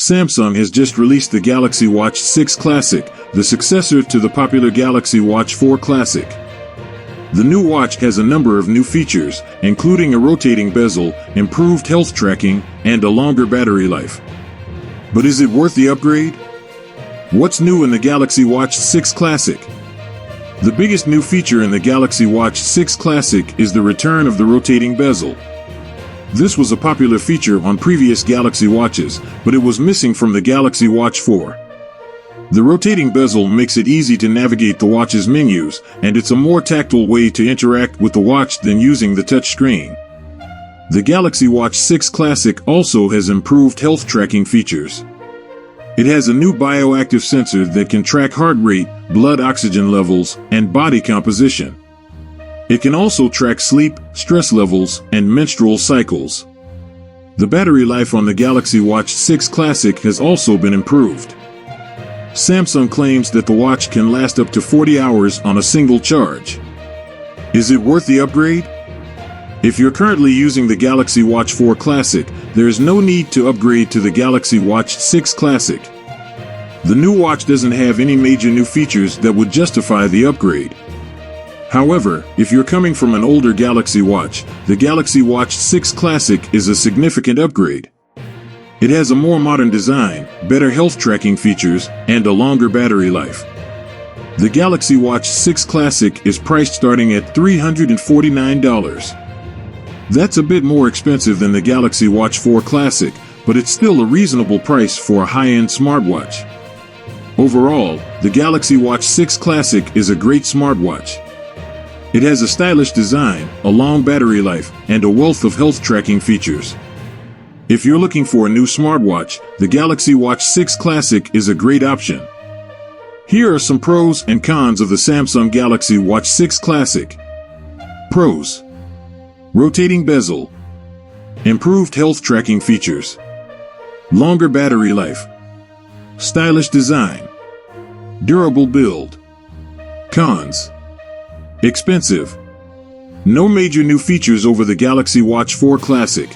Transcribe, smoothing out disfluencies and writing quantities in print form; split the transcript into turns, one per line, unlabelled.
Samsung has just released the Galaxy Watch 6 Classic, the successor to the popular Galaxy Watch 4 Classic. The new watch has a number of new features, including a rotating bezel, improved health tracking, and a longer battery life. But is it worth the upgrade? What's new in the Galaxy Watch 6 Classic? The biggest new feature in the Galaxy Watch 6 Classic is the return of the rotating bezel. This was a popular feature on previous Galaxy Watches, but it was missing from the Galaxy Watch 4. The rotating bezel makes it easy to navigate the watch's menus, and it's a more tactile way to interact with the watch than using the touchscreen. The Galaxy Watch 6 Classic also has improved health tracking features. It has a new bioactive sensor that can track heart rate, blood oxygen levels, and body composition. It can also track sleep, stress levels, and menstrual cycles. The battery life on the Galaxy Watch 6 Classic has also been improved. Samsung claims that the watch can last up to 40 hours on a single charge. Is it worth the upgrade? If you're currently using the Galaxy Watch 4 Classic, there is no need to upgrade to the Galaxy Watch 6 Classic. The new watch doesn't have any major new features that would justify the upgrade. However, if you're coming from an older Galaxy Watch, the Galaxy Watch 6 Classic is a significant upgrade. It has a more modern design, better health tracking features, and a longer battery life. The Galaxy Watch 6 Classic is priced starting at $349. That's a bit more expensive than the Galaxy Watch 4 Classic, but it's still a reasonable price for a high-end smartwatch. Overall, the Galaxy Watch 6 Classic is a great smartwatch. It has a stylish design, a long battery life, and a wealth of health tracking features. If you're looking for a new smartwatch, the Galaxy Watch 6 Classic is a great option. Here are some pros and cons of the Samsung Galaxy Watch 6 Classic. Pros: rotating bezel, improved health tracking features, longer battery life, stylish design, durable build. Cons: expensive. No major new features over the Galaxy Watch 4 Classic.